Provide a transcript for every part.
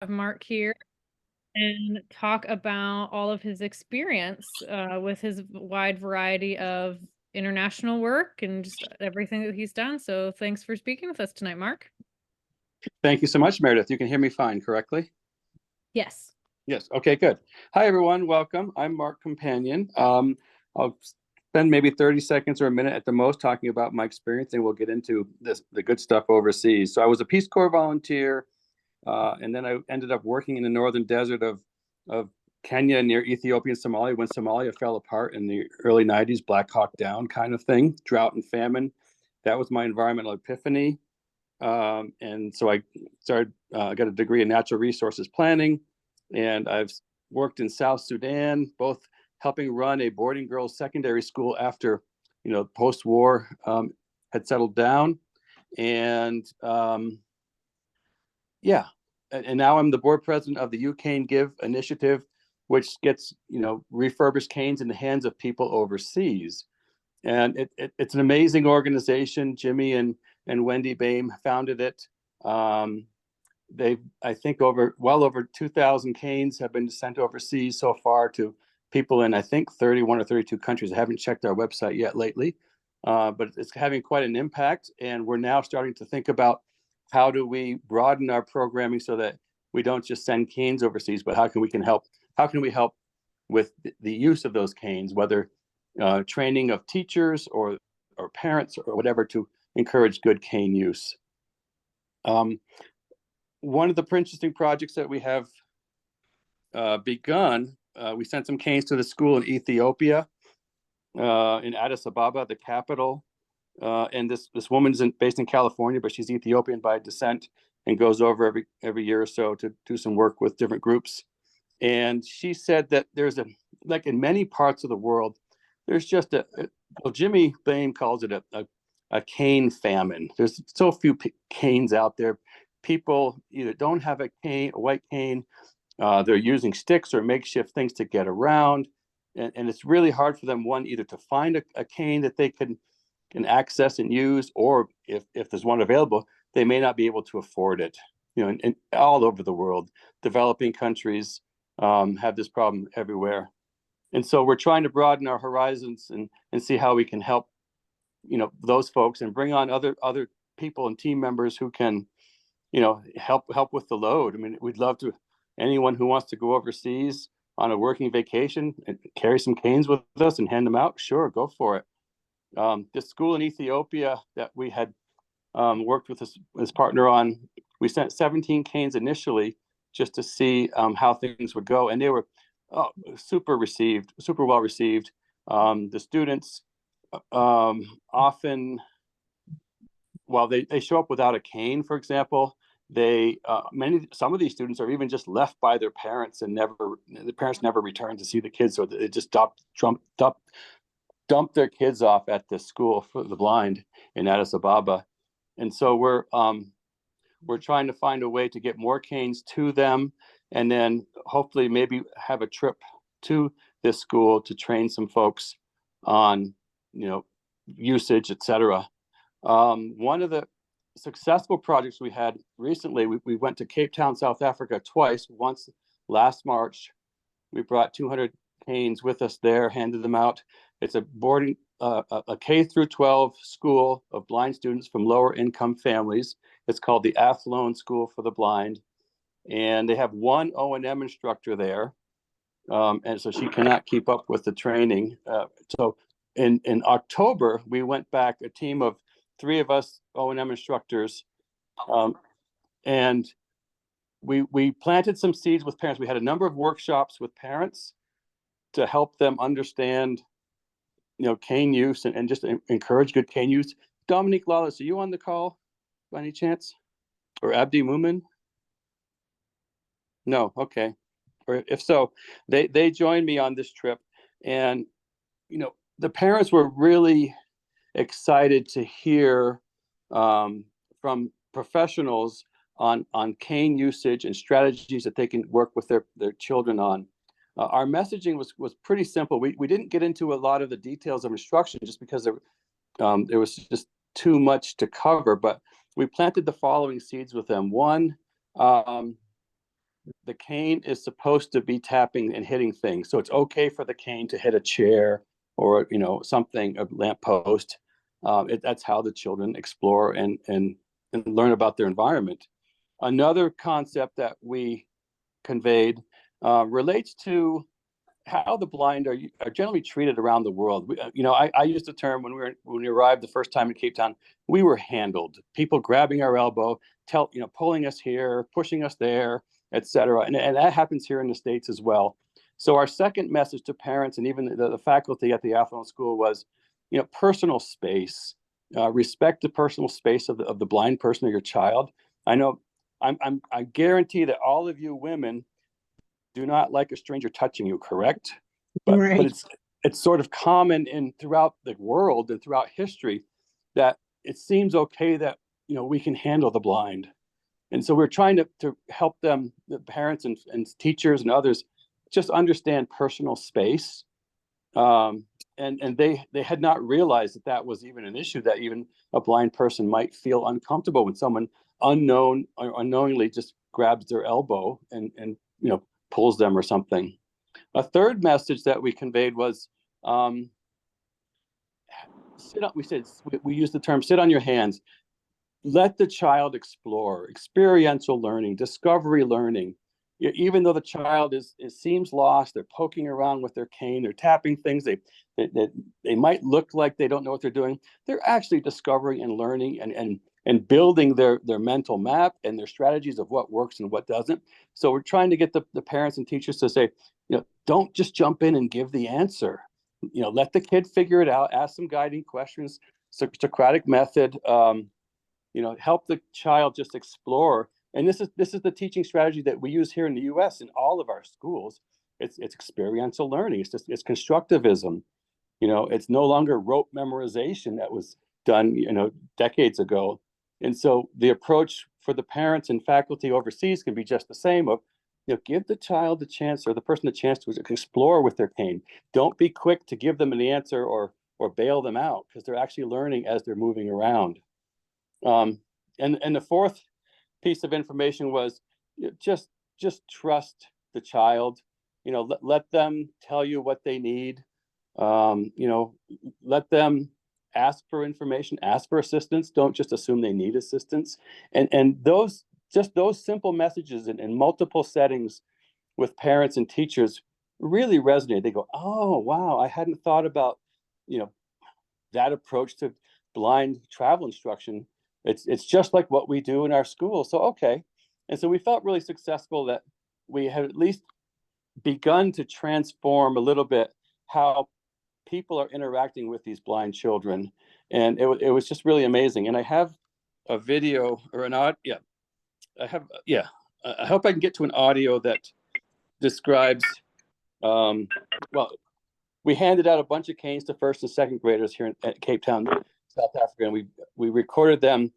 Mark here and talk about all of his experience with his wide variety of international work and just everything that he's done. So thanks for speaking with us tonight, Mark. Thank you so much, Meredith. You can hear me fine, correctly? Yes. Yes. Okay, good. Hi, everyone. Welcome. I'm Mark Companion. I'll spend maybe 30 seconds or a minute at the most talking about my experience, and we'll get into the good stuff overseas. So I was a Peace Corps volunteer, and then I ended up working in the northern desert of Kenya near Ethiopia and Somalia when Somalia fell apart in the early 90s, Black Hawk Down kind of thing, drought and famine. That was my environmental epiphany. And so I started, got a degree in natural resources planning, and I've worked in South Sudan, both helping run a boarding girls secondary school after, post-war had settled down. And yeah, and now I'm the board president of the You Cane Give initiative, which gets, refurbished canes in the hands of people overseas. And it's an amazing organization. Jimmy and Wendy Boehm founded it. I think well over 2,000 canes have been sent overseas so far to people in, I think, 31 or 32 countries. I haven't checked our website yet lately, but it's having quite an impact. And we're now starting to think about how do we broaden our programming so that we don't just send canes overseas, but how can we help with the use of those canes, whether training of teachers or parents or whatever, to encourage good cane use. One of the interesting projects that we have begun, we sent some canes to the school in Ethiopia, in Addis Ababa, the capital. And this woman isn't based in California, but she's Ethiopian by descent and goes over every year or so to do some work with different groups. And she said that there's like in many parts of the world, there's just well, Jimmy Boehm calls it a cane famine. There's so few canes out there. People either don't have a white cane, they're using sticks or makeshift things to get around. And it's really hard for them, either to find a cane that they can access and use, or if there's one available, they may not be able to afford it. And all over the world, developing countries have this problem everywhere. And so we're trying to broaden our horizons and see how we can help, those folks, and bring on other people and team members who can, help with the load. I mean, we'd love to, anyone who wants to go overseas on a working vacation and carry some canes with us and hand them out, sure, go for it. This school in Ethiopia that we had worked with this partner on, we sent 17 canes initially just to see how things would go. And they were super well received. The students often, while they show up without a cane, for example, some of these students are even just left by their parents, and the parents never return to see the kids, so they just dump their kids off at the school for the blind in Addis Ababa. And so we're trying to find a way to get more canes to them, and then hopefully maybe have a trip to this school to train some folks on, usage, etc. One of the successful projects we had recently, we went to Cape Town, South Africa twice. Once last March, we brought 200 canes with us there, handed them out. It's a K through 12 school of blind students from lower income families. It's called the Athlone School for the Blind. And they have one O&M instructor there. And so she cannot keep up with the training. So in October, we went back, a team of 3 of us O&M instructors. And we planted some seeds with parents. We had a number of workshops with parents to help them understand, cane use and just encourage good cane use. Dominique Lawless, are you on the call by any chance? Or Abdi Mumin? No, okay. Or if so, they joined me on this trip, and the parents were really excited to hear from professionals on cane usage and strategies that they can work with their children on. Our messaging was pretty simple. We didn't get into a lot of the details of instruction just because there was just too much to cover, but we planted the following seeds with them. One, the cane is supposed to be tapping and hitting things. So it's okay for the cane to hit a chair or, something, a lamppost. That's how the children explore and learn about their environment. Another concept that we conveyed relates to how the blind are generally treated around the world. I used the term when we arrived the first time in Cape Town, we were handled. People grabbing our elbow, pulling us here, pushing us there, etc. And that happens here in the States as well. So our second message to parents and even the faculty at the Affluent School was, personal space. Respect the personal space of the blind person or your child. I know I guarantee that all of you women do not like a stranger touching you, correct? But Right. it's sort of common throughout the world and throughout history that it seems okay that we can handle the blind. And so we're trying to help them, the parents and teachers and others, just understand personal space. And they had not realized that was even an issue, that even a blind person might feel uncomfortable when someone unknowingly just grabs their elbow and pulls them or something. A third message that we conveyed was sit up. We used the term sit on your hands. Let the child explore, experiential learning, discovery learning. Even though the child seems lost, they're poking around with their cane, they're tapping things, they might look like they don't know what they're doing. They're actually discovering and learning and building their mental map and their strategies of what works and what doesn't. So we're trying to get the parents and teachers to say, don't just jump in and give the answer. Let the kid figure it out, ask some guiding questions, Socratic method, help the child just explore. And this is the teaching strategy that we use here in the US in all of our schools. It's experiential learning. It's constructivism. It's no longer rote memorization that was done, decades ago. And so the approach for the parents and faculty overseas can be just the same of, give the child the chance, or the person the chance to explore with their cane. Don't be quick to give them an answer or bail them out, because they're actually learning as they're moving around. And the fourth piece of information was just trust the child. Let them tell you what they need. Let them ask for information, ask for assistance. Don't just assume they need assistance. And those simple messages in multiple settings with parents and teachers really resonate. They go, oh wow, I hadn't thought about that approach to blind travel instruction. It's just like what we do in our school. So okay. And so we felt really successful that we had at least begun to transform a little bit how people are interacting with these blind children. And it was just really amazing. And I have a video or an audio. I hope I can get to an audio that describes, well, we handed out a bunch of canes to first and second graders here at Cape Town, South Africa, and we recorded them,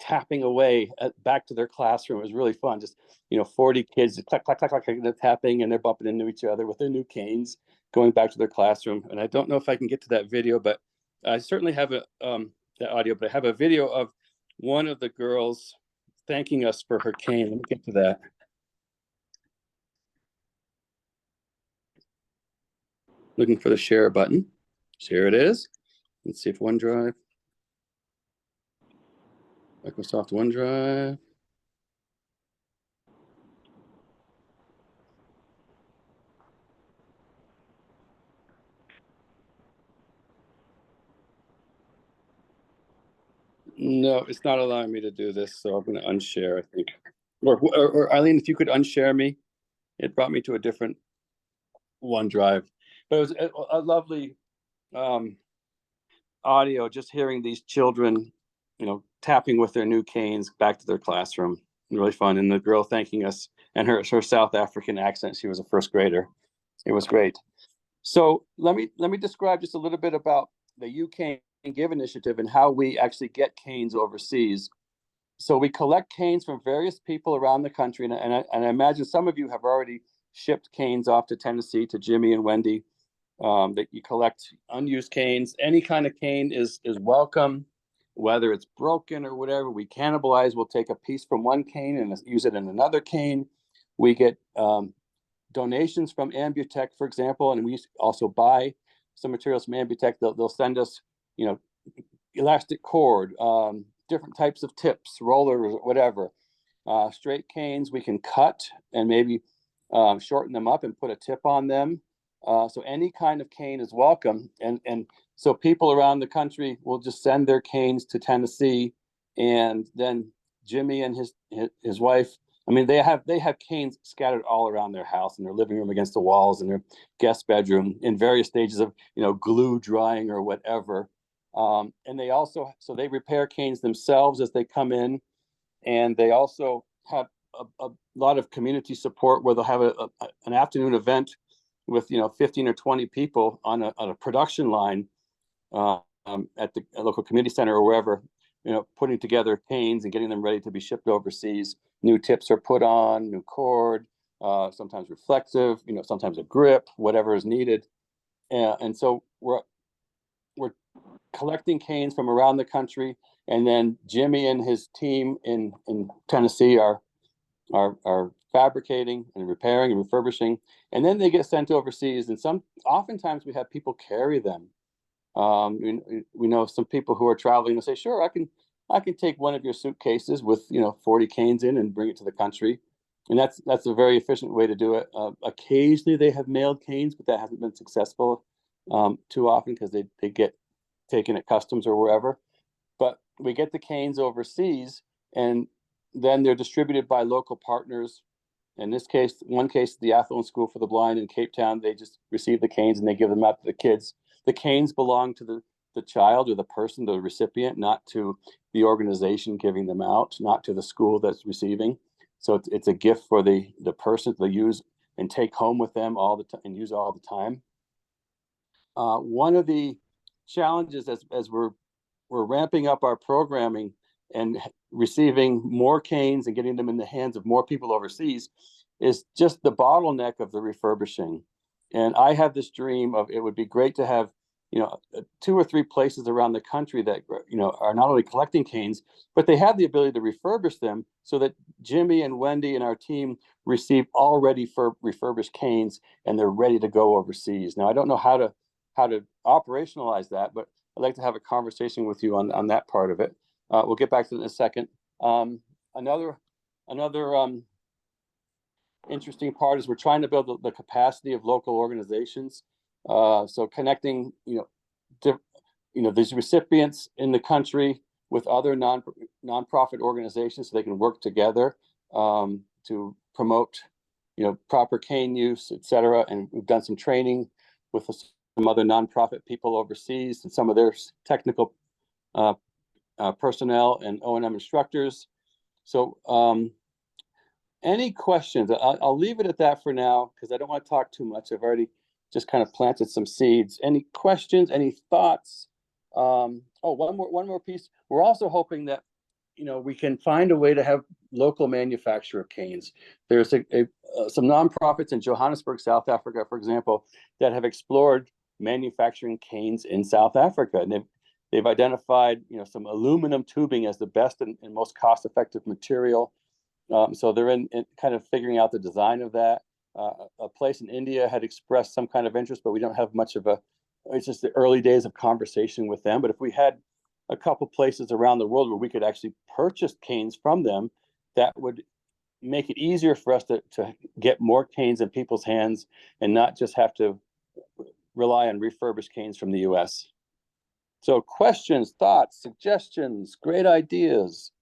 tapping away back to their classroom. It was really fun. Just 40 kids, clack clack clack clack, they're tapping and they're bumping into each other with their new canes, going back to their classroom. And I don't know if I can get to that video, but I certainly have that audio. But I have a video of one of the girls thanking us for her cane. Let me get to that. Looking for the share button. Here it is. Let's see if OneDrive. Microsoft OneDrive. No, it's not allowing me to do this, so I'm going to unshare, I think. Or Eileen, if you could unshare me. It brought me to a different OneDrive. But it was a lovely audio, just hearing these children, tapping with their new canes back to their classroom. Really fun. And the girl thanking us, and her South African accent. She was a first grader. It was great. So let me describe just a little bit about the You Cane Give initiative and how we actually get canes overseas. So we collect canes from various people around the country, and I imagine some of you have already shipped canes off to Tennessee to Jimmy and Wendy. That you collect unused canes. Any kind of cane is welcome, whether it's broken or whatever. We cannibalize. We'll take a piece from one cane and use it in another cane. We get donations from Ambutech, for example, and we also buy some materials from Ambutech. They'll send us, elastic cord, different types of tips, rollers, whatever. Straight canes we can cut and maybe shorten them up and put a tip on them. So any kind of cane is welcome. And so people around the country will just send their canes to Tennessee, and then Jimmy and his wife, I mean, they have canes scattered all around their house, in their living room, against the walls, in their guest bedroom, in various stages of glue drying or whatever. And they also, so they repair canes themselves as they come in, and they also have a lot of community support where they'll have an afternoon event with 15 or 20 people on a production line at the local community center or wherever, putting together canes and getting them ready to be shipped overseas. New tips are put on, new cord, sometimes reflective, sometimes a grip, whatever is needed. And so we're collecting canes from around the country, and then Jimmy and his team in Tennessee are fabricating and repairing and refurbishing, and then they get sent overseas. And oftentimes we have people carry them. We know some people who are traveling and say, "Sure, I can take one of your suitcases with 40 canes in and bring it to the country," and that's a very efficient way to do it. Occasionally they have mailed canes, but that hasn't been successful too often, because they get taken at customs or wherever. But we get the canes overseas, and then they're distributed by local partners. In this case, one case, the Athlone School for the Blind in Cape Town, they just receive the canes and they give them out to the kids. The canes belong to the child or the person, the recipient, not to the organization giving them out, not to the school that's receiving. So it's a gift for the person to use and take home with them all the time and use all the time. One of the challenges as we're ramping up our programming and receiving more canes and getting them in the hands of more people overseas is just the bottleneck of the refurbishing. And I have this dream of, it would be great to have 2 or 3 places around the country that are not only collecting canes, but they have the ability to refurbish them, so that Jimmy and Wendy and our team receive already refurbished canes and they're ready to go overseas. Now, I don't know how to operationalize that, but I'd like to have a conversation with you on that part of it. We'll get back to it in a second. Another interesting part is we're trying to build the capacity of local organizations. So connecting, these recipients in the country with other nonprofit organizations, so they can work together to promote, proper cane use, et cetera. And we've done some training with some other nonprofit people overseas and some of their technical personnel and O&M instructors. So any questions? I'll leave it at that for now, because I don't want to talk too much. I've already just kind of planted some seeds. Any questions, any thoughts? One more piece. We're also hoping that, we can find a way to have local manufacture of canes. There's some nonprofits in Johannesburg, South Africa, for example, that have explored manufacturing canes in South Africa. And they've identified, some aluminum tubing as the best and most cost-effective material. So they're in kind of figuring out the design of that. A place in India had expressed some kind of interest, but we don't have much of it's just the early days of conversation with them. But if we had a couple places around the world where we could actually purchase canes from them, that would make it easier for us to get more canes in people's hands and not just have to rely on refurbished canes from the US. So questions, thoughts, suggestions, great ideas.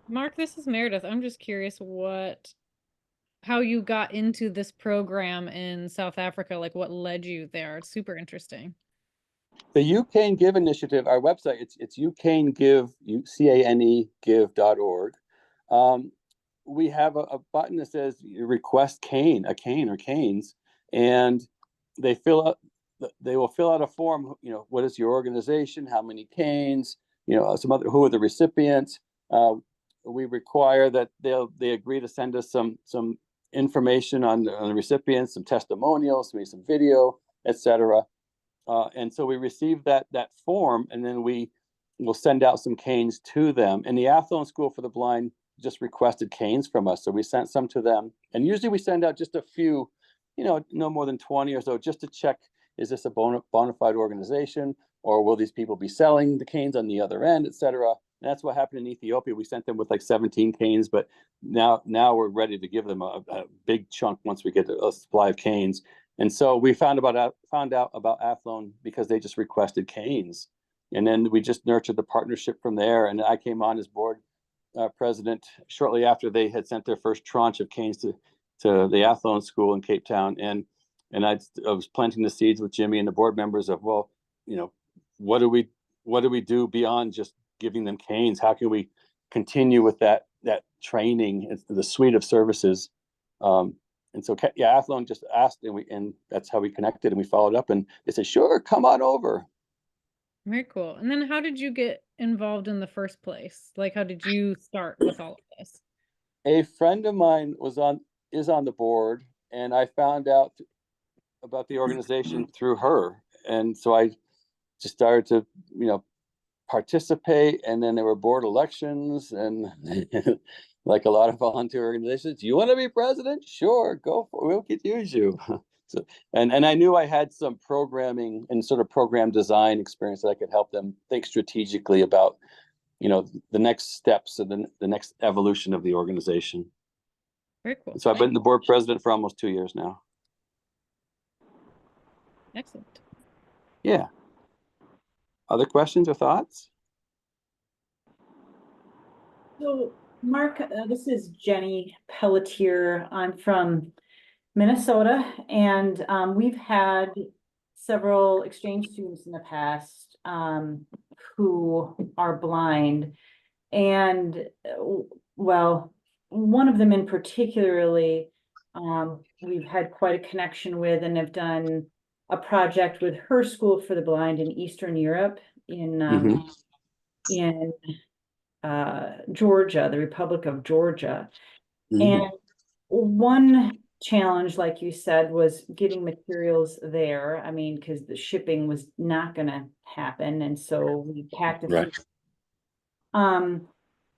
Mark, this is Meredith. I'm just curious how you got into this program in South Africa, like what led you there. It's super interesting. The UCANE Give initiative, our website, it's UCANE Give, UCANE give.org. We have a button that says request cane, a cane or canes, and they will fill out a form. What is your organization? How many canes? Who are the recipients? We require that they agree to send us some information on the recipients, some testimonials, maybe some video, etc. And so we receive that form, and then we will send out some canes to them. And the Athlone School for the Blind just requested canes from us. So we sent some to them. And usually we send out just a few, no more than 20 or so, just to check, is this a bona fide organization, or will these people be selling the canes on the other end, et cetera? And that's what happened in Ethiopia. We sent them with like 17 canes, but now we're ready to give them a big chunk once we get a supply of canes. And so we found out about Athlone because they just requested canes. And then we just nurtured the partnership from there. And I came on as board president shortly after they had sent their first tranche of canes to the Athlone School in Cape Town. And I was planting the seeds with Jimmy and the board members of, well, what do we do beyond just giving them canes? How can we continue with that training, the suite of services? And so, yeah, Athlone just asked, and that's how we connected, and we followed up, and they said, sure, come on over. Very cool. And then how did you get involved in the first place? Like, how did you start with all of this? A friend of mine is on the board, and I found out about the organization through her. And so I just started to, participate, and then there were board elections, and like a lot of volunteer organizations, you want to be president? Sure, go for it. We'll get use you. So, and I knew I had some programming and sort of program design experience that I could help them think strategically about, the next steps of the next evolution of the organization. Very cool. So I've been the board president for almost 2 years now. Excellent. Yeah. Other questions or thoughts? So, Mark, this is Jenny Pelletier. I'm from Minnesota, and we've had several exchange students in the past who are blind. And, well, one of them in particularly, we've had quite a connection with and have done a project with her school for the blind in Eastern Europe in Georgia, the Republic of Georgia. And one challenge, like you said, was getting materials there. I mean, because the shipping was not going to happen. And so we packed a few.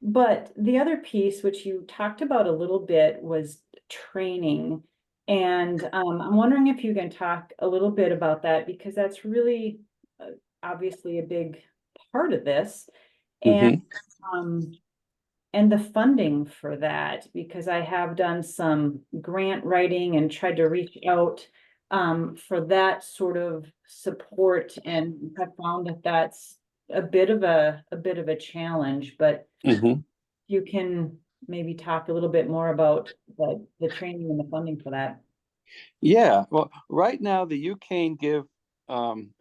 But the other piece, which you talked about a little bit, was training. And I'm wondering if you can talk a little bit about that, because that's really obviously a big part of this. And the funding for that, because I have done some grant writing and tried to reach out for that sort of support, and have found that that's a bit of a challenge. But you can maybe talk a little bit more about the training and the funding for that. Yeah, well, right now the UCANE Give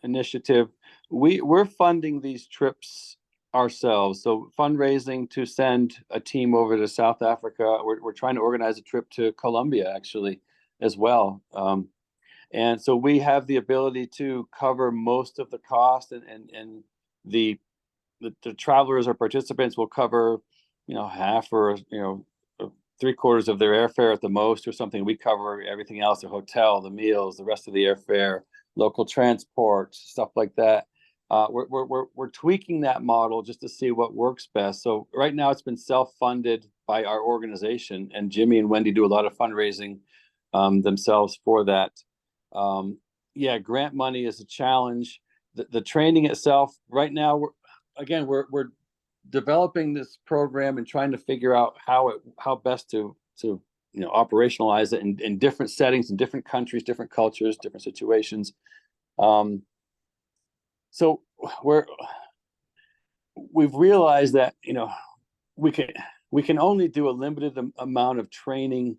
initiative, we're funding these trips ourselves. So fundraising to send a team over to South Africa. We're trying to organize a trip to Colombia actually as well. And so we have the ability to cover most of the cost, and the travelers or participants will cover, half or, 3/4 of their airfare at the most or something. We cover everything else, the hotel, the meals, the rest of the airfare, local transport, stuff like that. We're tweaking that model just to see what works best. So right now it's been self-funded by our organization, and Jimmy and Wendy do a lot of fundraising themselves for that. Yeah, grant money is a challenge. The training itself, right now, we're developing this program and trying to figure out how best to operationalize it in different settings, in different countries, different cultures, different situations. So we've realized that we can only do a limited amount of training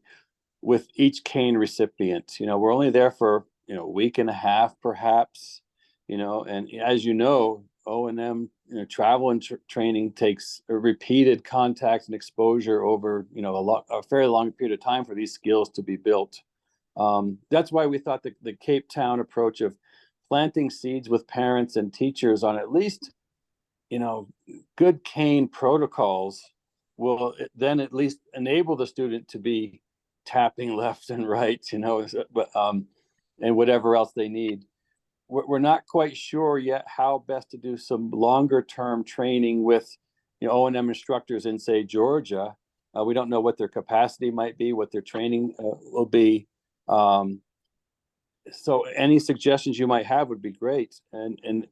with each cane recipient. We're only there for a week and a half perhaps, and as O&M travel and training takes a repeated contact and exposure over a fairly long period of time for these skills to be built. That's why we thought the Cape Town approach of planting seeds with parents and teachers on at least good cane protocols will then at least enable the student to be tapping left and right, and whatever else they need. We're not quite sure yet how best to do some longer term training with O&M instructors in, say, Georgia, We don't know what their capacity might be, what their training will be. So any suggestions you might have would be great. And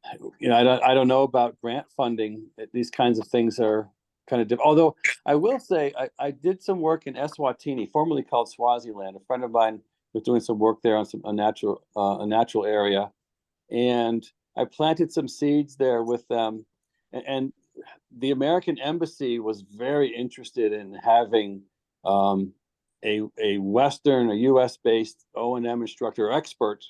I don't know about grant funding. These kinds of things are kind of different. Although I will say I did some work in Eswatini, formerly called Swaziland. A friend of mine was doing some work there on a natural area, and I planted some seeds there with them. And the American Embassy was very interested in having a Western, a U.S. based O&M instructor or expert,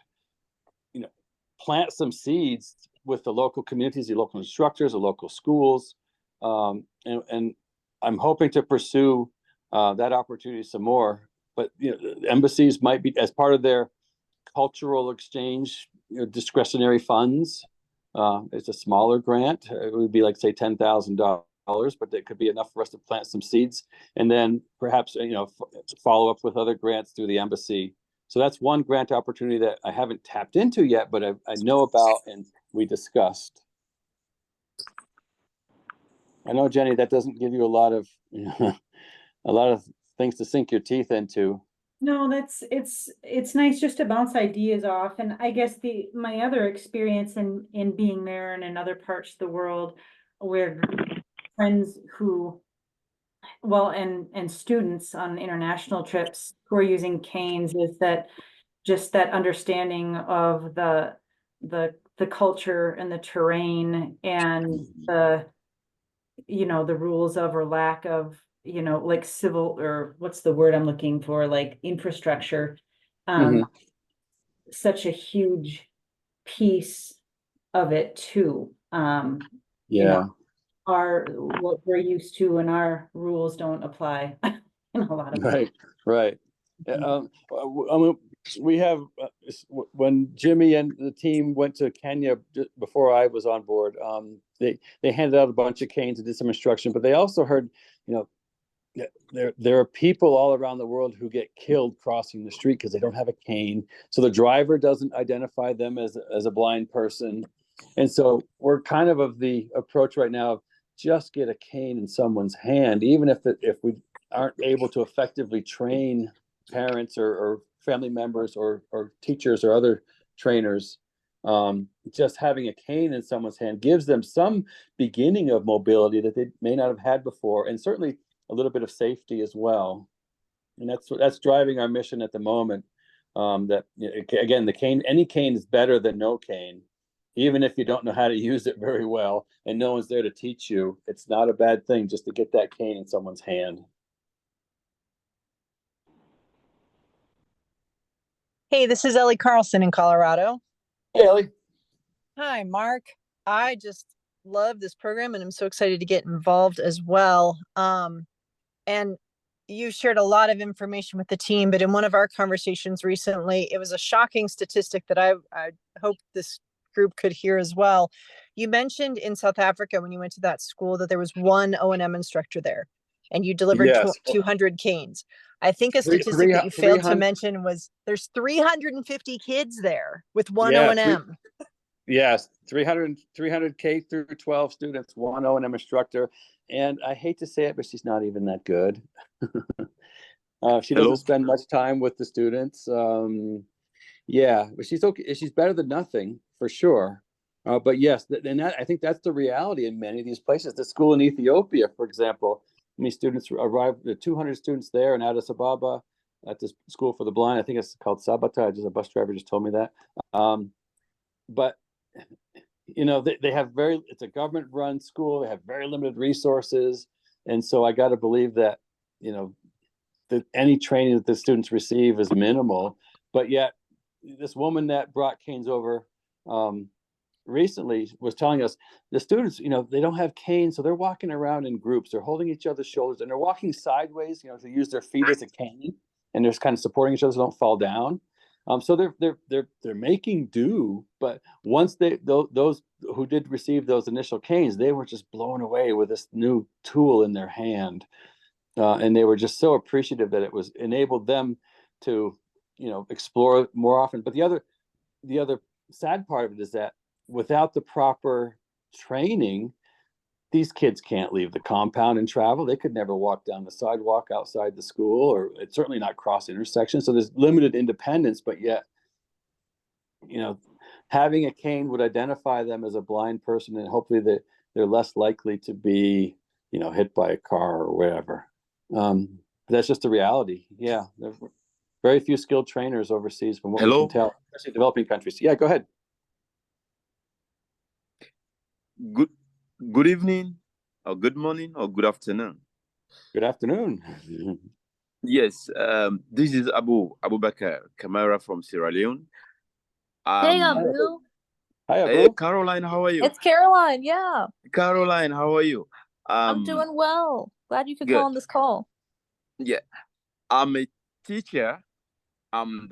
plant some seeds with the local communities, the local instructors, the local schools, and I'm hoping to pursue that opportunity some more. But embassies might be, as part of their cultural exchange, discretionary funds. It's a smaller grant. It would be like, say, $10,000, but it could be enough for us to plant some seeds, and then perhaps follow up with other grants through the embassy. So that's one grant opportunity that I haven't tapped into yet, but I know about and we discussed. I know, Jenny, that doesn't give you a lot of things to sink your teeth into. No, it's nice just to bounce ideas off. And I guess my other experience in being there and in other parts of the world where friends who, well, and students on international trips who are using canes, is that just that understanding of the culture and the terrain and the rules of, or lack of, like civil, or what's the word I'm looking for, like infrastructure, such a huge piece of it too. Yeah. What we're used to and our rules don't apply in a lot of ways. Right. We have, when Jimmy and the team went to Kenya before I was on board, they handed out a bunch of canes and did some instruction, but they also heard, there are people all around the world who get killed crossing the street because they don't have a cane. So the driver doesn't identify them as a blind person. And so we're kind of the approach right now of just get a cane in someone's hand, even if we aren't able to effectively train parents or family members or teachers or other trainers. Just having a cane in someone's hand gives them some beginning of mobility that they may not have had before, and certainly a little bit of safety as well. And that's driving our mission at the moment. That again, any cane is better than no cane, even if you don't know how to use it very well and no one's there to teach you. It's not a bad thing just to get that cane in someone's hand. Hey, this is Ellie Carlson in Colorado. Hey, Ellie. Hi, Mark. I just love this program and I'm so excited to get involved as well. And you shared a lot of information with the team, but in one of our conversations recently, it was a shocking statistic that I hope this group could hear as well. You mentioned in South Africa, when you went to that school, that there was one O&M instructor there and you delivered 200 canes. I think a statistic that you failed to mention was there's 350 kids there with one O&M. Yes, 300 K through 12 students, one O&M instructor. And I hate to say it, but she's not even that good. She doesn't spend much time with the students. But she's okay. She's better than nothing for sure. But yes, I think that's the reality in many of these places. The school in Ethiopia, for example, many students arrived. There are 200 students there in Addis Ababa at this school for the blind. I think it's called Sabata. A bus driver just told me that. But they have it's a government run school. They have very limited resources. And so I got to believe that, that any training that the students receive is minimal. But yet this woman that brought canes over recently was telling us the students, they don't have canes. So they're walking around in groups. They're holding each other's shoulders and they're walking sideways, to use their feet as a cane. And they're kind of supporting each other so they don't fall down. So they're making do, but once those who did receive those initial canes, they were just blown away with this new tool in their hand, and they were just so appreciative that it was enabled them to, explore more often. But the other sad part of it is that without the proper training, these kids can't leave the compound and travel. They could never walk down the sidewalk outside the school, or it's certainly not cross intersections. So there's limited independence, but yet, having a cane would identify them as a blind person, and hopefully they're less likely to be, hit by a car or whatever. But that's just the reality. Yeah. There are very few skilled trainers overseas from what we Hello? can tell, especially developing countries. Yeah, go ahead. Good evening, or good morning, or good afternoon. Good afternoon. Yes, this is Abubakar Kamara from Sierra Leone. Hey, Abu. Hi, Hey, Abu. Caroline, how are you? It's Caroline. Yeah, Caroline, how are you? I'm doing well. Glad you could good. call on this call. Yeah, I'm a teacher. I'm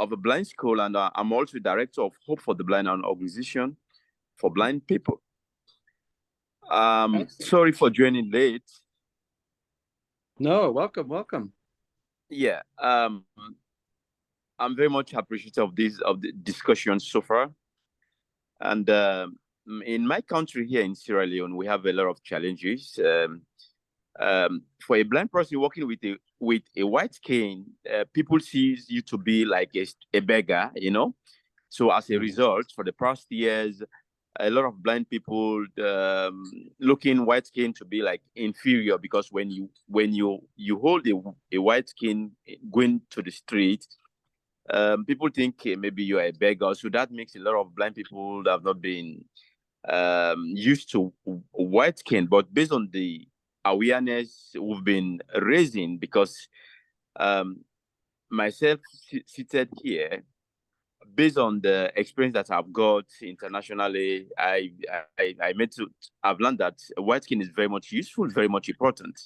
of a blind school, and I'm also director of Hope for the Blind, an organization for blind people. Excellent. Sorry for joining late. No, welcome. Yeah, I'm very much appreciative of the discussion so far. And in my country here in Sierra Leone, we have a lot of challenges. For a blind person working with a white cane, people see you to be like a beggar, So as a result, for the past years, a lot of blind people looking white cane to be like inferior, because when you hold a white cane going to the street, people think maybe you're a beggar. So that makes a lot of blind people that have not been used to white cane. But based on the awareness we've been raising, because myself seated here, based on the experience that I've got internationally, I've learned that white cane is very much useful, very much important.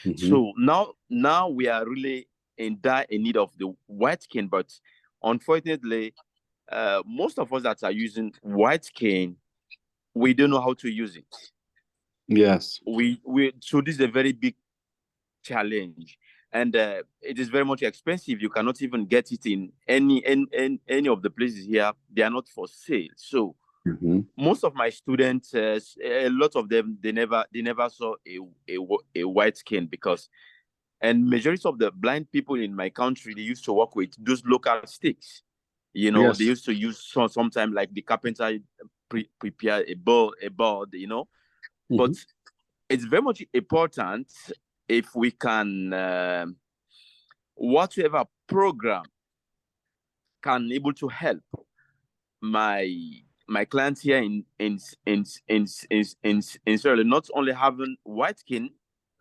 Mm-hmm. So now we are really in need of the white cane, but unfortunately, most of us that are using white cane, we don't know how to use it. Yes. So this is a very big challenge. And it is very much expensive. You cannot even get it in any of the places here. They are not for sale. So most of my students, a lot of them, they never saw a white cane, and majority of the blind people in my country, they used to work with those local sticks. Yes. They used to use sometimes like the carpenter prepare a board, But it's very much important if we can, whatever program can able to help my clients here in Sierra Leone, not only having white cane,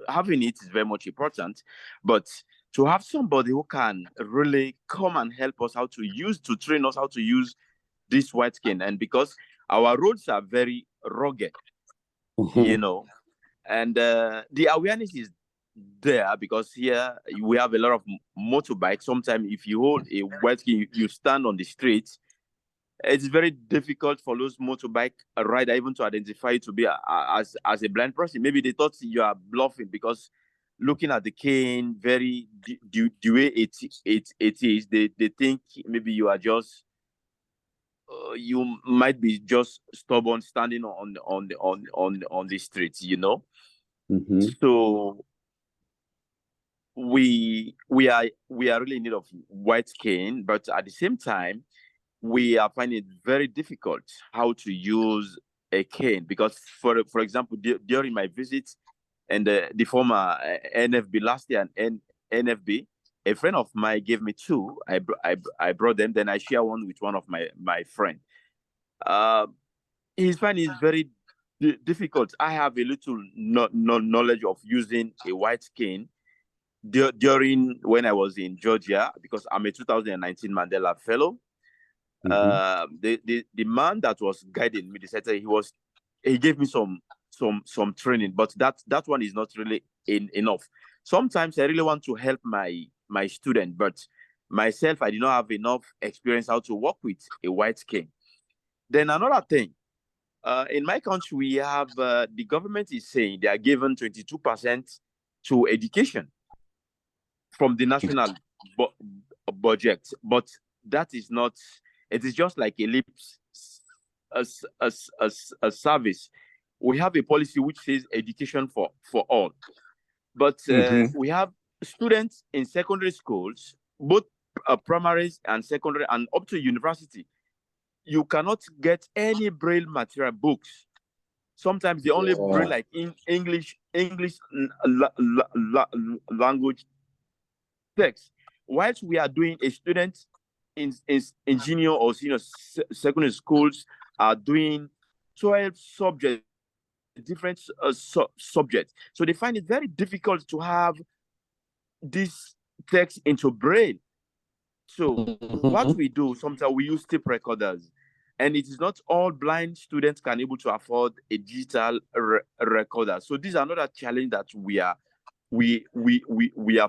having it is very much important, but to have somebody who can really come and help us to train us how to use this white cane. And because our roads are very rugged, and the awareness is there, because here we have a lot of motorbikes. Sometimes if you hold a white cane, you stand on the street, it's very difficult for those motorbike rider even to identify you to be as a blind person. Maybe they thought you are bluffing, because looking at the cane, very the way it is, they think maybe you are just you might be just stubborn standing on the street, So we are really in need of white cane, but at the same time, we are finding it very difficult how to use a cane, because for example, during my visit and the former NFB last year and NFB, a friend of mine gave me two. I brought them, then I share one with one of my friend. He's finding it very difficult. I have a little knowledge of using a white cane during when I was in Georgia, because I'm a 2019 Mandela Fellow. The man that was guiding me, he gave me some training, but that one is not really enough. Sometimes I really want to help my student, but myself, I did not have enough experience how to work with a white cane. Then another thing, in my country, we have the government is saying they are given 22% to education from the national budget, but that is not. It is just like a lip a service. we have a policy which says education for all. But we have students in secondary schools, both primaries and secondary and up to university. You cannot get any Braille material books. Sometimes the only Braille like in English language text. Whilst we are doing a student in junior or senior secondary schools are doing 12 subjects, different subjects. So they find it very difficult to have this text into Braille. So what we do, sometimes we use tape recorders, and it is not all blind students can able to afford a digital recorder. So these are another challenge that we are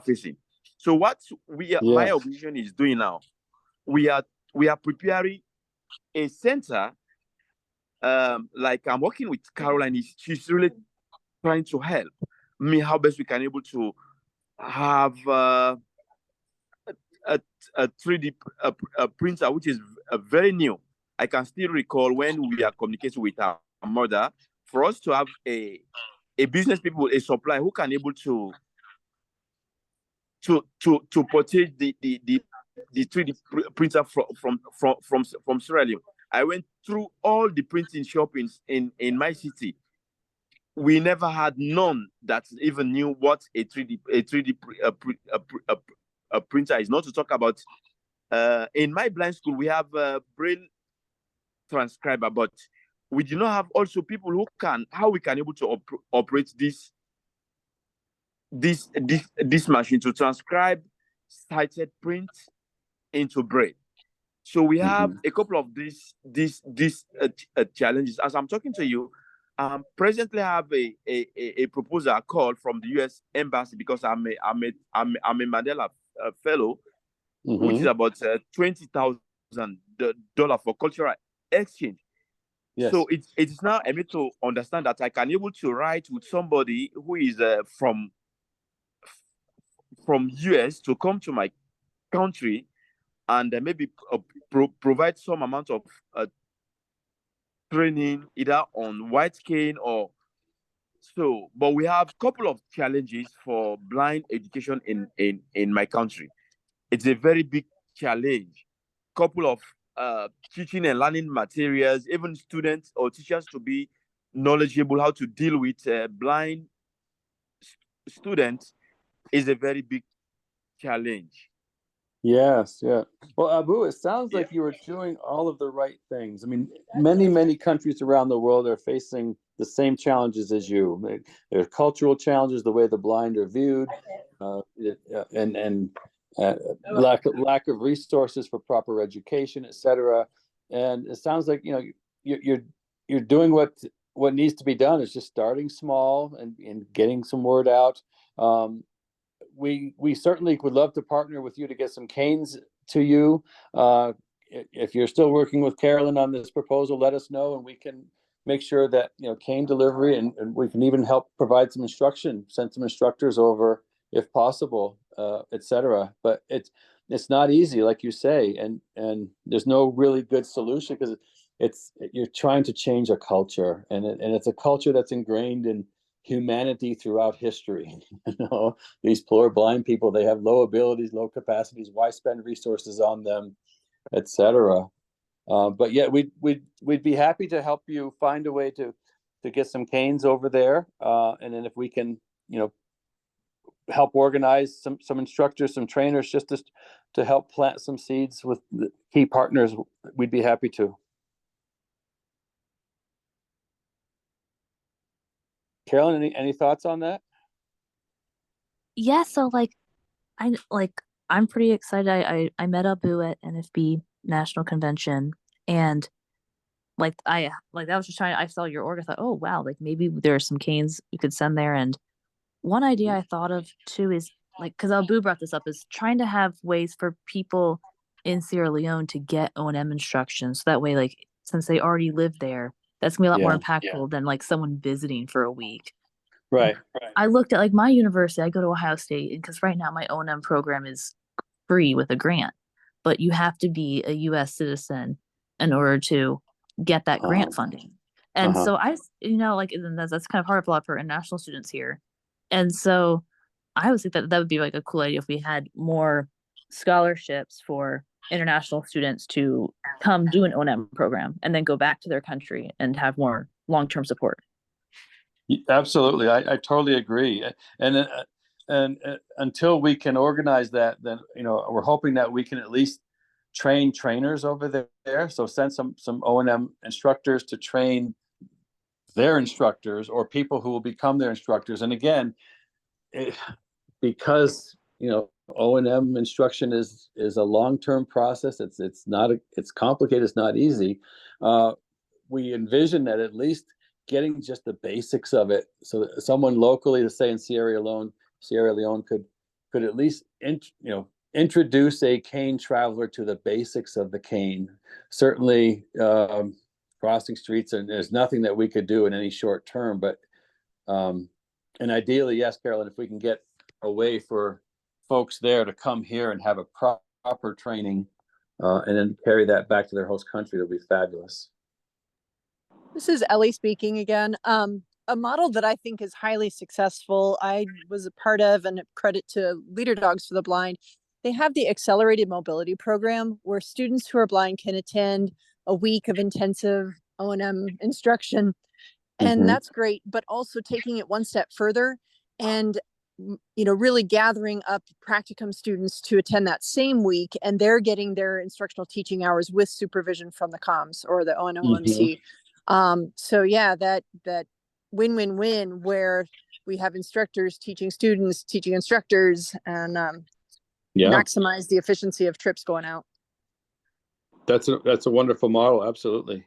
facing. So what my organization is doing now, we are preparing a center. Like I'm working with Caroline. She's really trying to help me how best we can able to have a 3D printer, which is very new. I can still recall when we are communicating with our mother, for us to have a business people, a supplier who can able to purchase the 3D printer from Sierra Leone. I went through all the printing shops in my city. We never had none that even knew what a 3D printer is. Not to talk about in my blind school we have a Braille transcriber, but we do not have also people who can we can able to operate this machine to transcribe sighted print into Braille. So we have a couple of these challenges. As I'm talking to you, presently I have a proposal call from the U.S. Embassy because I'm a Mandela fellow, which is about $20,000 for cultural exchange. Yes. So it is now I need to understand that I can able to write with somebody who is from US to come to my country and maybe provide some amount of training either on white cane or so. But we have a couple of challenges for blind education in my country. It's a very big challenge. Couple of teaching and learning materials, even students or teachers to be knowledgeable how to deal with blind students is a very big challenge. Yes, yeah. Well, Abu, it sounds like you were doing all of the right things. I mean, many countries around the world are facing the same challenges as you. There are cultural challenges, the way the blind are viewed, and lack of resources for proper education, etc. And it sounds like you're doing what needs to be done. Is just starting small and getting some word out. We certainly would love to partner with you to get some canes to you. If you're still working with Carolyn on this proposal, let us know, and we can make sure that cane delivery, and we can even help provide some instruction, send some instructors over if possible, etc. But it's not easy, like you say, and there's no really good solution because you're trying to change a culture, and it's a culture that's ingrained in humanity throughout history. These poor blind people, they have low abilities, low capacities. Why spend resources on them, etc. But yeah, we'd be happy to help you find a way to get some canes over there, and then if we can, help organize some instructors, some trainers, just to help plant some seeds with the key partners, we'd be happy to. Carolyn, any thoughts on that? Yeah, so I'm pretty excited. I met Abu at NFB National Convention, and I was just I saw your org. I thought, oh wow, maybe there are some canes you could send there. And one idea I thought of too is because Abu brought this up, is trying to have ways for people in Sierra Leone to get O&M instruction. So that way, since they already live there, that's gonna be a lot more impactful than someone visiting for a week. Right. I looked at my university. I go to Ohio State, because right now my O&M program is free with a grant, but you have to be a U.S. citizen in order to get that grant funding. And Uh-huh. so like, and that's kind of hard for a lot for international students here. And so I would think that that would be like a cool idea if we had more scholarships for international students to come do an O&M program and then go back to their country and have more long-term support. Absolutely. I totally agree. And until we can organize that, then, we're hoping that we can at least train trainers over there. So send some O&M instructors to train their instructors or people who will become their instructors. And again, because, O&M instruction is a long-term process. It's complicated. It's not easy. We envision that at least getting just the basics of it, so that someone locally, to say in Sierra Leone could at least introduce a cane traveler to the basics of the cane. Certainly, crossing streets, and there's nothing that we could do in any short term. But and ideally, yes, Carolyn, if we can get a way for folks there to come here and have a proper training, and then carry that back to their host country, it'll be fabulous. This is Ellie speaking again. A model that I think is highly successful, I was a part of, and credit to Leader Dogs for the Blind. They have the Accelerated Mobility Program where students who are blind can attend a week of intensive O&M instruction. And that's great, but also taking it one step further and, really gathering up practicum students to attend that same week, and they're getting their instructional teaching hours with supervision from the comms or the ONOMC. So yeah, that win-win-win where we have instructors teaching students, teaching instructors, and maximize the efficiency of trips going out. That's a wonderful model. Absolutely.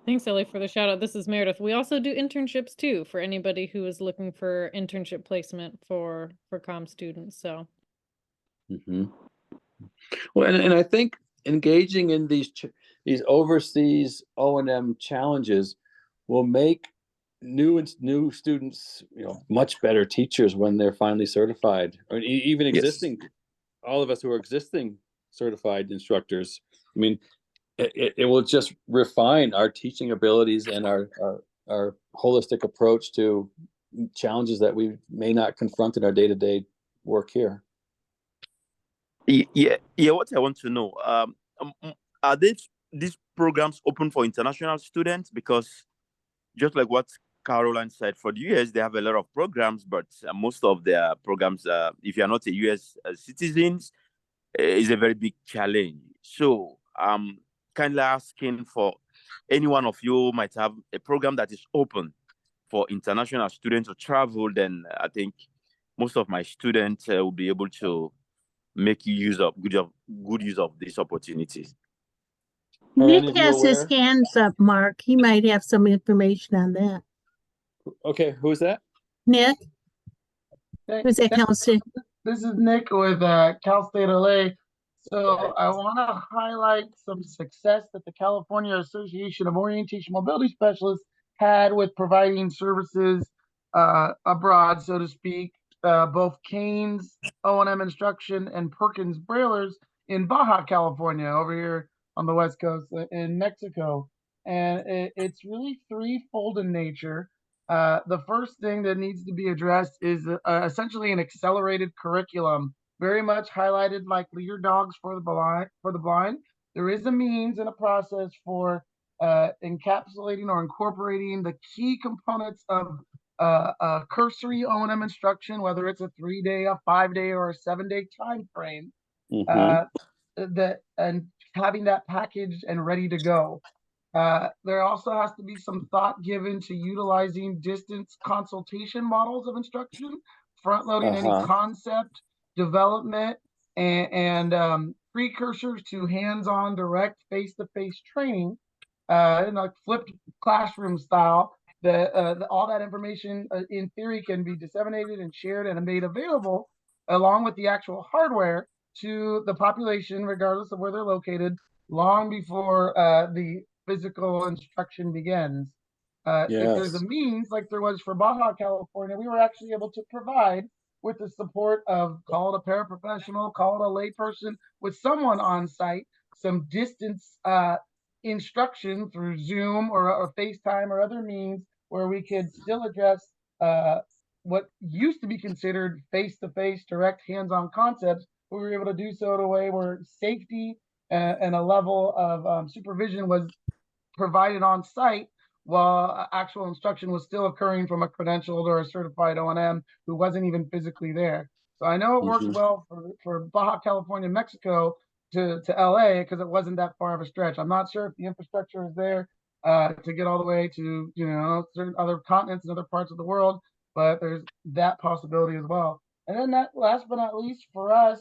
Thanks, Ellie, for the shout out. This is Meredith. We also do internships too for anybody who is looking for internship placement for comm students. So. Well, and I think engaging in these overseas O&M challenges will make new students, much better teachers when they're finally certified, or even existing, all of us who are existing certified instructors. I mean, it will just refine our teaching abilities and our holistic approach to challenges that we may not confront in our day-to-day work here. Yeah. What I want to know, are these programs open for international students? Because just like what Caroline said, for the US, they have a lot of programs, but most of their programs, if you're not a US citizen, is a very big challenge. So kindly asking for any one of you might have a program that is open for international students to travel, then I think most of my students will be able to make good use of these opportunities. Nick has his hands up, Mark. He might have some information on that. Okay, who's that? Nick? Who's at Cal State? This is Nick with Cal State LA. So I want to highlight some success that the California Association of Orientation Mobility Specialists had with providing services abroad, so to speak, both Canes, O&M instruction, and Perkins Braillers in Baja California, over here on the West Coast in Mexico. And it's really threefold in nature. The first thing that needs to be addressed is essentially an accelerated curriculum, very much highlighted like Leader Dogs for the blind. There is a means and a process for encapsulating or incorporating the key components of cursory O&M instruction, whether it's a 3-day, a 5-day, or a 7-day time frame, and having that packaged and ready to go. There also has to be some thought given to utilizing distance consultation models of instruction, front-loading any concept development and precursors to hands-on direct face-to-face training, in a flipped classroom style. All that information in theory can be disseminated and shared and made available along with the actual hardware to the population, regardless of where they're located, long before the physical instruction begins. If there's a means, like there was for Baja California, we were actually able to provide, with the support of, call it a paraprofessional, call it a layperson, with someone on site, some distance instruction through Zoom or FaceTime or other means where we could still address what used to be considered face-to-face, direct, hands-on concepts. We were able to do so in a way where safety and a level of supervision was provided on site while actual instruction was still occurring from a credentialed or a certified O&M who wasn't even physically there. So I know it worked well for Baja California, Mexico to LA because it wasn't that far of a stretch. I'm not sure if the infrastructure is there to get all the way to, certain other continents and other parts of the world, but there's that possibility as well. And then that last but not least for us,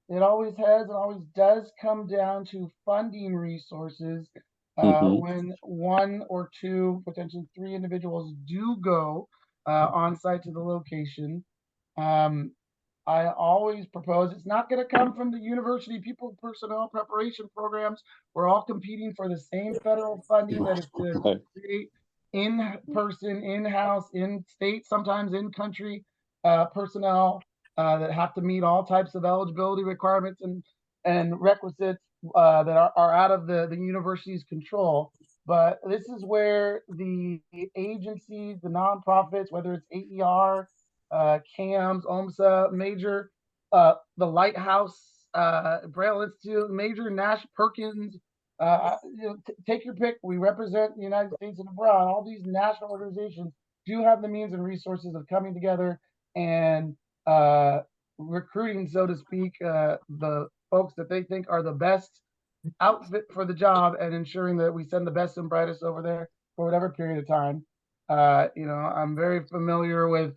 it always has and always does come down to funding resources. When one or two, potentially three individuals do go on site to the location, I always propose it's not going to come from the university people personnel preparation programs. We're all competing for the same federal funding that is to create in-person, in-house, in-state, sometimes in-country personnel that have to meet all types of eligibility requirements and requisites that are out of the university's control. But this is where the agencies, the nonprofits, whether it's AER, CAMS, OMSA, major, the Lighthouse, Braille Institute, major Nash Perkins, take your pick. We represent the United States and abroad. All these national organizations do have the means and resources of coming together and recruiting, so to speak, the folks that they think are the best outfit for the job and ensuring that we send the best and brightest over there for whatever period of time. I'm very familiar with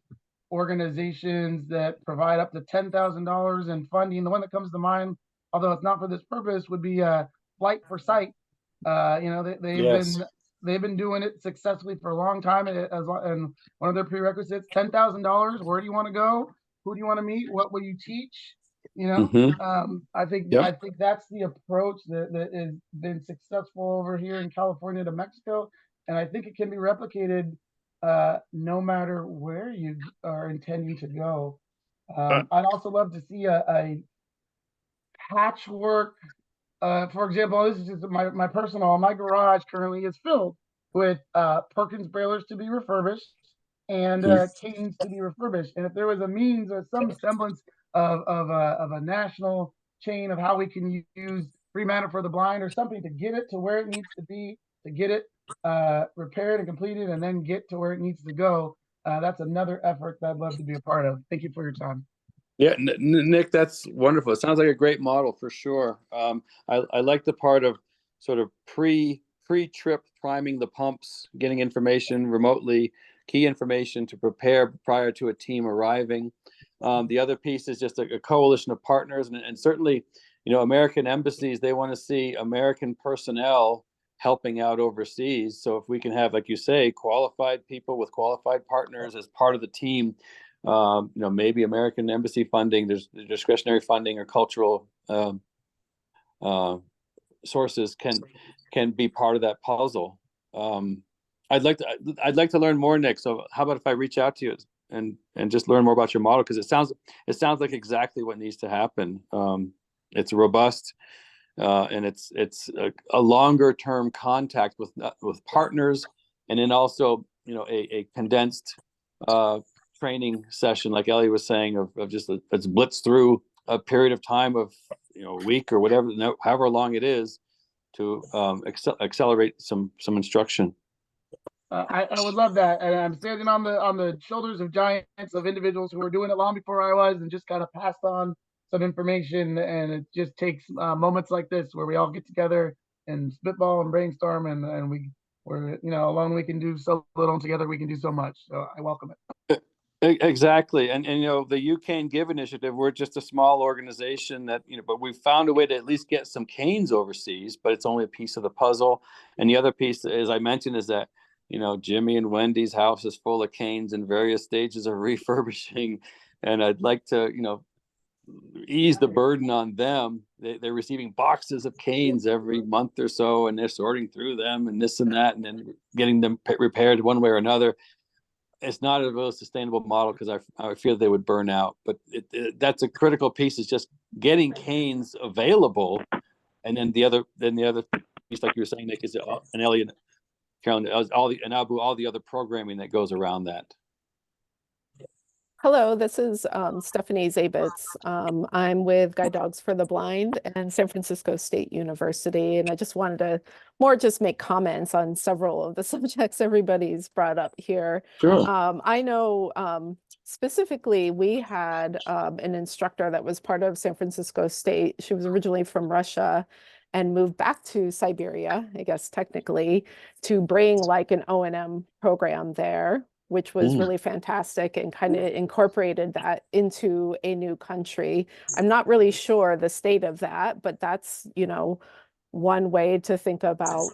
organizations that provide up to $10,000 in funding. The one that comes to mind, although it's not for this purpose, would be Flight for Sight. They've been doing it successfully for a long time, and one of their prerequisites, $10,000. Where do you want to go? Who do you want to meet? What will you teach? I think that's the approach that has been successful over here in California to Mexico, and I think it can be replicated no matter where you are intending to go. I'd also love to see a patchwork. For example, this is just my personal. My garage currently is filled with Perkins Braillers to be refurbished and canes to be refurbished. And if there was a means or some semblance of a national chain of how we can use Fremantle for the Blind or something to get it to where it needs to be, to get it repaired and completed, and then get to where it needs to go. That's another effort that I'd love to be a part of. Thank you for your time. Yeah, Nick, that's wonderful. It sounds like a great model for sure. I like the part of sort of pre-trip priming the pumps, getting information remotely, key information to prepare prior to a team arriving. The other piece is just a coalition of partners, and certainly, American embassies, they want to see American personnel helping out overseas. So if we can have, like you say, qualified people with qualified partners as part of the team, maybe American embassy funding, there's discretionary funding or cultural sources can be part of that puzzle. I'd like to learn more, Nick. So how about if I reach out to you and just learn more about your model? Because it sounds like exactly what needs to happen. It's robust, and it's a longer term contact with partners, and then also a condensed training session, like Ellie was saying, of just let's blitz through a period of time of a week or whatever, however long it is, to accelerate some instruction. I would love that, and I'm standing on the shoulders of giants, of individuals who were doing it long before I was, and just kind of passed on some information. And it just takes moments like this where we all get together and spitball and brainstorm, and we're alone we can do so little, and together we can do so much. So I welcome it. Exactly. And the You Cane Give initiative, we're just a small organization that, but we've found a way to at least get some canes overseas, but it's only a piece of the puzzle. And the other piece, as I mentioned, is that, Jimmy and Wendy's house is full of canes in various stages of refurbishing. And I'd like to, ease the burden on them. They're receiving boxes of canes every month or so, and they're sorting through them and this and that, and then getting them repaired one way or another. It's not a real sustainable model because I feel they would burn out. But that's a critical piece, is just getting canes available, and then the other like you were saying, Nick, is and Elliot, Carolyn, all the and Abu, all the other programming that goes around that. Hello, this is Stephanie Zabitz. I'm with Guide Dogs for the Blind and San Francisco State University, and I just wanted to just make comments on several of the subjects everybody's brought up here. Sure. I know specifically we had an instructor that was part of San Francisco State. She was originally from Russia and moved back to Siberia, I guess technically, to bring like an O&M program there, which was really fantastic, and kind of incorporated that into a new country. I'm not really sure the state of that, but that's, you know, one way to think about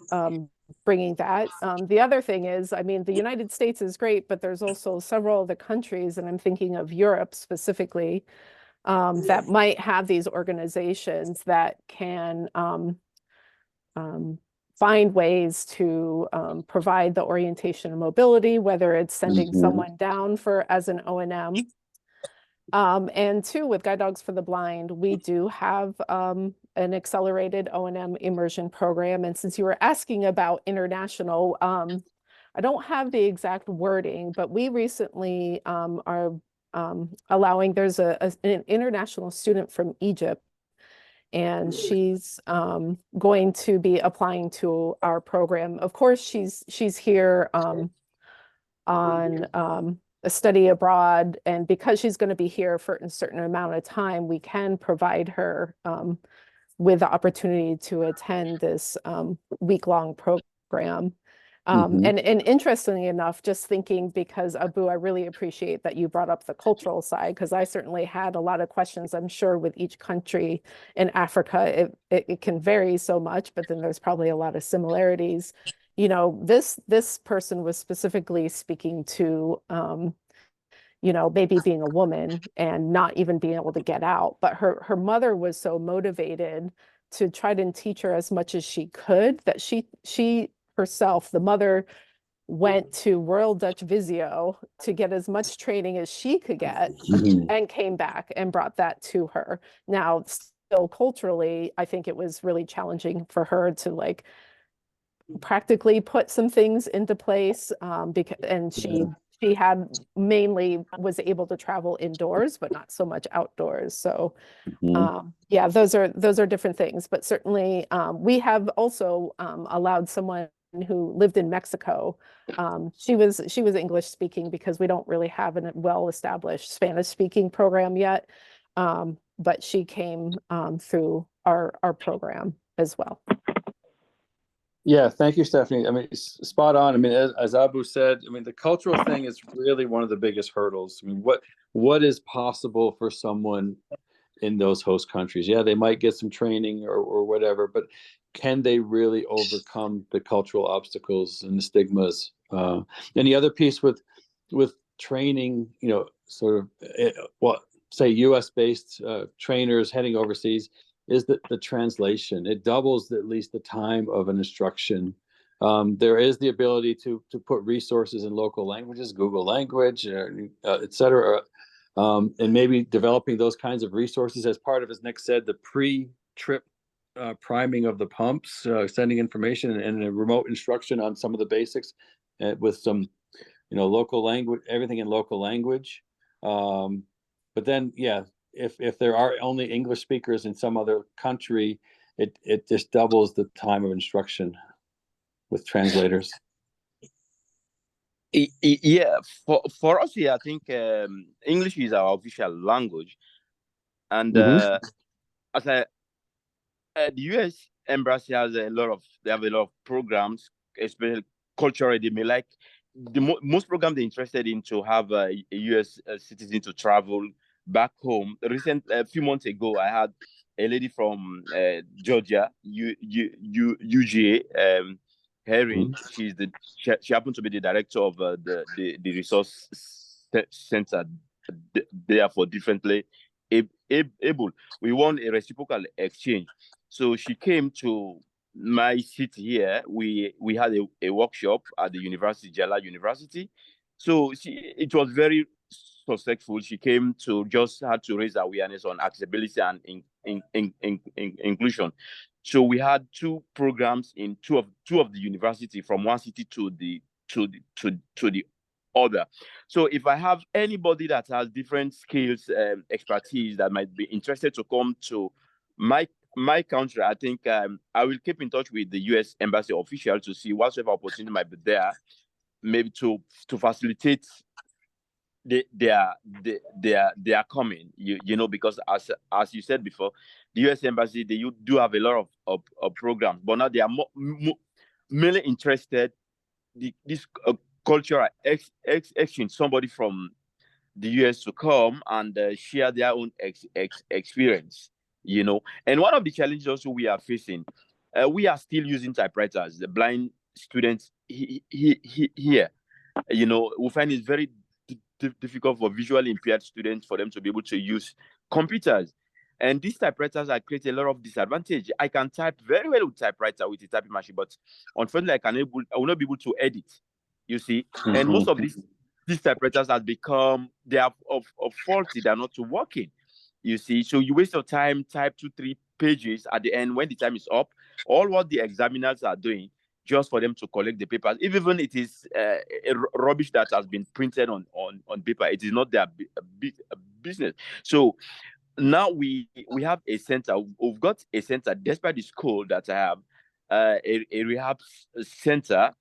bringing that. The other thing is, I mean, the United States is great, but there's also several other countries, and I'm thinking of Europe specifically, that might have these organizations that can find ways to provide the orientation and mobility, whether it's sending someone down for as an O&M. And two, with Guide Dogs for the Blind, we do have an accelerated O&M immersion program. And since you were asking about international, I don't have the exact wording, but we recently are allowing, there's an international student from Egypt, and she's going to be applying to our program. Of course, she's here on a study abroad, and because she's going to be here for a certain amount of time, we can provide her with the opportunity to attend this week-long program. And interestingly enough, just thinking, because Abu, I really appreciate that you brought up the cultural side, because I certainly had a lot of questions. I'm sure with each country in Africa, it can vary so much, but then there's probably a lot of similarities. You know, this person was specifically speaking to, you know, maybe being a woman and not even being able to get out, but her mother was so motivated to try to teach her as much as she could that she herself, the mother, went to Royal Dutch Visio to get as much training as she could get, and came back and brought that to her. Now, still culturally, I think it was really challenging for her to like practically put some things into place, and she had mainly was able to travel indoors, but not so much outdoors. So yeah, those are different things, but certainly we have also allowed someone who lived in Mexico. She was English speaking, because we don't really have a well-established Spanish speaking program yet. But she came through our program as well. Yeah, thank you, Stephanie. I mean, spot on. I mean, as Abu said, I mean, the cultural thing is really one of the biggest hurdles. I mean, what is possible for someone in those host countries? Yeah, they might get some training or whatever, but can they really overcome the cultural obstacles and the stigmas? And the other piece with training, you know, sort of say US based trainers heading overseas, is the translation. It doubles at least the time of an instruction. There is the ability to put resources in local languages, Google Language, et cetera, and maybe developing those kinds of resources as part of, as Nick said, the pre-trip priming of the pumps, sending information and a remote instruction on some of the basics, with some, you know, local language, everything in local language. But then, yeah, if there are only English speakers in some other country, it just doubles the time of instruction with translators. Yeah, for us here, I think English is our official language, and as the U.S. Embassy has a lot of programs, especially culturally. They may like most programs they're interested in to have a U.S. citizen to travel back home. A few months ago, I had a lady from Georgia, UGA, Herring. She happened to be the director of the resource center there for differently able. We want a reciprocal exchange. So she came to my city here. We had a workshop at the university, Jala University. So it was very successful. She came to just had to raise awareness on accessibility and inclusion. So we had two programs in two of the university from one city to the other. So if I have anybody that has different skills, expertise that might be interested to come to my country, I think I will keep in touch with the U.S. Embassy official to see whatever opportunity might be there, maybe to facilitate their coming. You know, because as you said before, the U.S. Embassy, they do have a lot of programs, but now they are mainly interested this cultural exchange, somebody from the US to come and share their own experience, you know. And one of the challenges also we are facing, we are still using typewriters. The blind students here, you know, we find it very difficult for visually impaired students for them to be able to use computers. And these typewriters are creating a lot of disadvantage. I can type very well with typewriter with a typing machine, but unfortunately, I will not be able to edit. You see, and most of these typewriters have become, they are of faulty. They are not working. You see, so you waste your time, type 2-3 pages at the end. When the time is up, all what the examiners are doing just for them to collect the papers, even it is rubbish that has been printed on paper, it is not their business. So now we have a center. We've got a center, despite the school that I have, a rehab center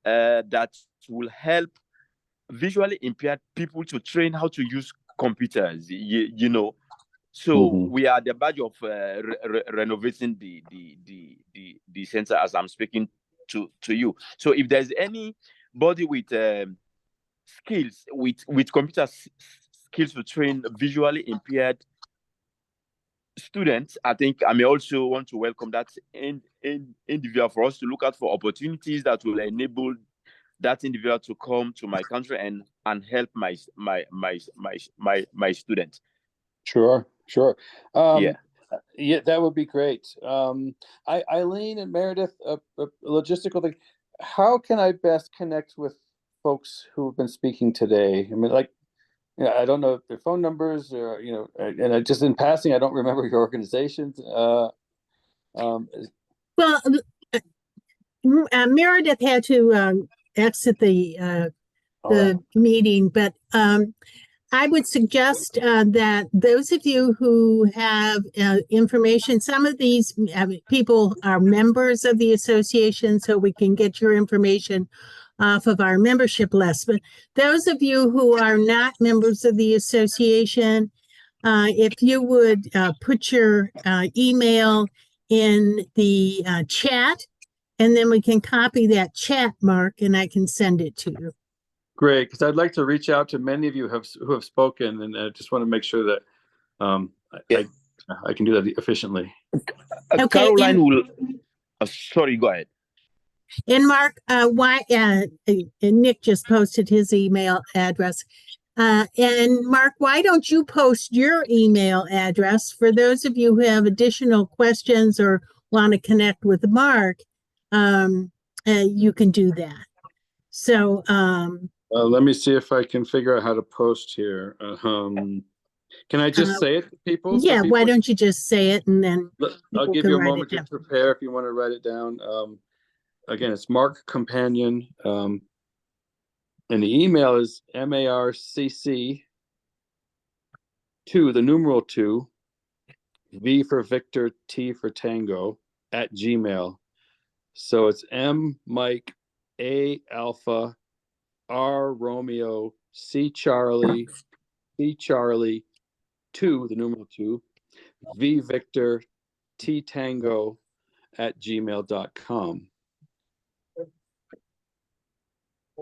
that will help visually impaired people to train how to use computers. You know, so we are the badge of renovating the center as I'm speaking to you. So if there's anybody with skills with computer skills to train visually impaired students, I think I may also want to welcome that individual for us to look out for opportunities that will enable that individual to come to my country and help my students. Sure. Yeah, that would be great. Eileen and Meredith, a logistical thing. How can I best connect with folks who have been speaking today? I mean, like, you know, I don't know their phone numbers, or, you know, and I just, in passing, I don't remember your organizations. Well, Meredith had to exit the meeting, but I would suggest that those of you who have information, some of these people are members of the association, so we can get your information off of our membership list. But those of you who are not members of the association, if you would put your email in the chat, and then we can copy that chat, Mark, and I can send it to you. Great, because I'd like to reach out to many of you who have spoken, and I just want to make sure that I can do that efficiently. Okay, Caroline will. Sorry, go ahead. And Mark, Nick just posted his email address. And Mark, why don't you post your email address for those of you who have additional questions or want to connect with Mark? You can do that. So let me see if I can figure out how to post here. Can I just say it to people? Yeah, why don't you just say it, and then I'll give you a moment to prepare if you want to write it down. Again, it's Mark Companion, and the email is MARCC 2, the numeral 2, V for Victor, T for Tango, @gmail. So it's M Mike, A Alpha, R Romeo, C Charlie, 2, the numeral 2, V Victor, T Tango @gmail.com.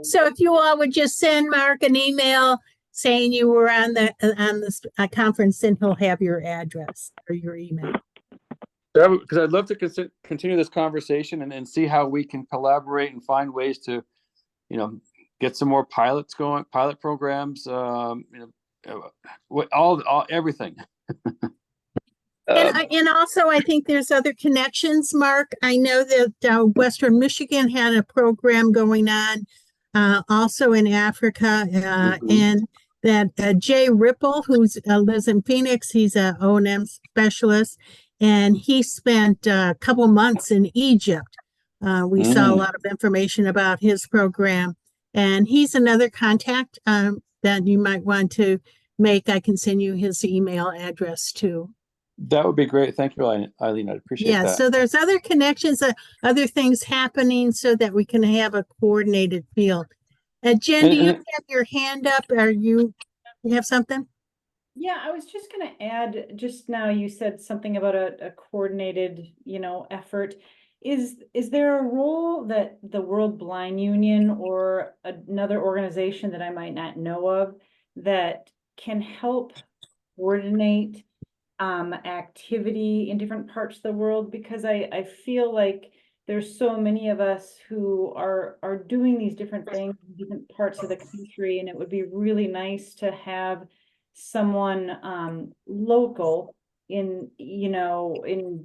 So if you all would just send Mark an email saying you were on the conference, then he'll have your address or your email. Because I'd love to continue this conversation and see how we can collaborate and find ways to, you know, get some more pilots going, pilot programs, you know, everything. And also, I think there's other connections, Mark. I know that Western Michigan had a program going on, also in Africa, and that Jay Ripple, who lives in Phoenix, he's a O&M specialist. and he spent a couple months in Egypt. We saw a lot of information about his program, and he's another contact that you might want to make. I can send you his email address too. That would be great. Thank you, Eileen. I appreciate Yeah, that. so there's other connections, other things happening so that we can have a coordinated field. Jen, do you have your hand up? You have something? Yeah, I was just going to add, just now you said something about a coordinated, effort. Is there a role that the World Blind Union or another organization that I might not know of that can help coordinate activity in different parts of the world? Because I feel like there's so many of us who are doing these different things in different parts of the country, and it would be really nice to have someone local in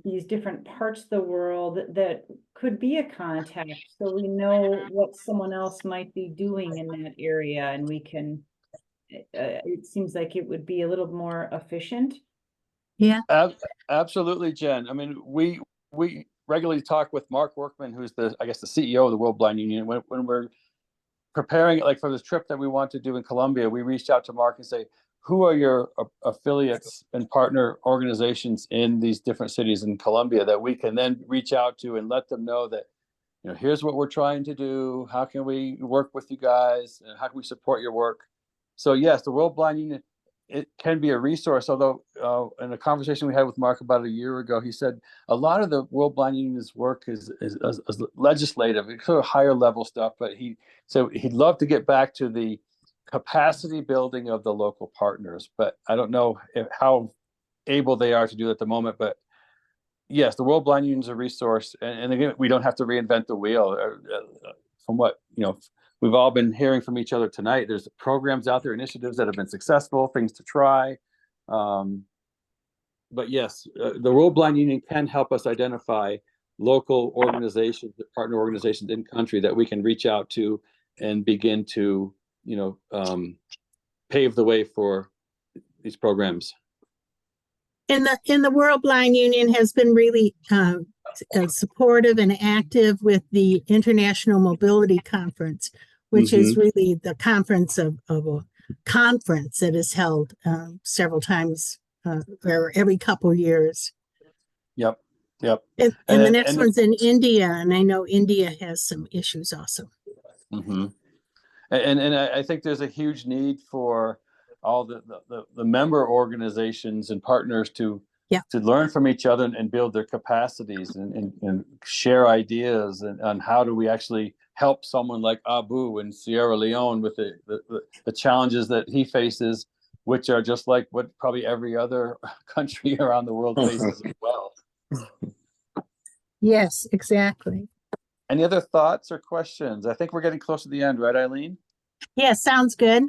these different parts of the world that could be a contact, so we know what someone else might be doing in that area, and we can it seems like it would be a little more efficient. Yeah. Absolutely, Jen. I mean, we regularly talk with Mark Workman, who's the CEO of the World Blind Union. When we're preparing, like for this trip that we want to do in Colombia, we reached out to Mark and say, who are your affiliates and partner organizations in these different cities in Colombia that we can then reach out to and let them know that, here's what we're trying to do. How can we work with you guys? And how can we support your work? So yes, the World Blind Union, it can be a resource. Although in a conversation we had with Mark about a year ago, he said a lot of the World Blind Union's work is legislative, it's sort of higher level stuff. But he said he'd love to get back to the capacity building of the local partners. But I don't know how able they are to do it at the moment. But yes, the World Blind Union is a resource, and again, we don't have to reinvent the wheel. From what we've all been hearing from each other tonight, there's programs out there, initiatives that have been successful, things to try. But yes, the World Blind Union can help us identify local organizations, partner organizations in country that we can reach out to and begin to, pave the way for these programs. And the World Blind Union has been really supportive and active with the International Mobility Conference, which is really the conference of a conference that is held several times or every couple years. Yep. And the next one's in India, and I know India has some issues also. And I think there's a huge need for all the member organizations and partners to learn from each other and build their capacities and share ideas on how do we actually help someone like Abu in Sierra Leone with the challenges that he faces, which are just like what probably every other country around the world faces as well. Yes, exactly. Any other thoughts or questions? I think we're getting close to the end, right, Eileen? Yeah, sounds good.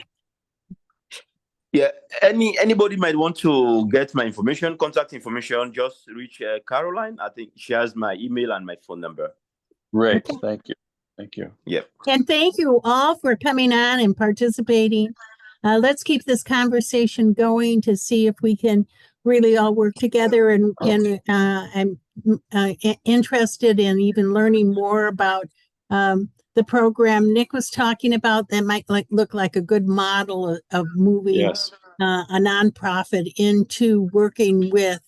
Yeah, anybody might want to get my contact information, just reach Caroline. I think she has my email and my phone number. Great, Okay. thank you. Yeah. And thank you all for coming on and participating. Let's keep this conversation going to see if we can really all work together. And I'm interested in even learning more about the program Nick was talking about that might look like a good model of moving a nonprofit into working with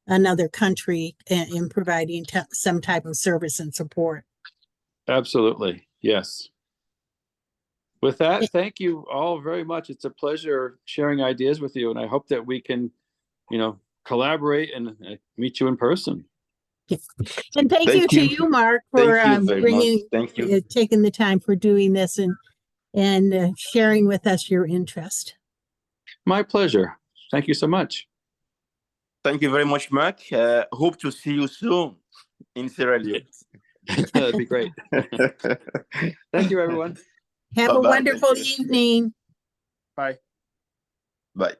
another country in providing some type of service and support. Absolutely. Yes. With that, thank you all very much. It's a pleasure sharing ideas with you, and I hope that we can, collaborate and meet you in person. And thank you to you, Mark, for taking the time for doing this and sharing with us your interest. My pleasure. Thank you so much. Thank you very much, Mark. Hope to see you soon in Sierra Leone. That'd be great. Thank you, everyone. Have a wonderful evening. Bye. Bye.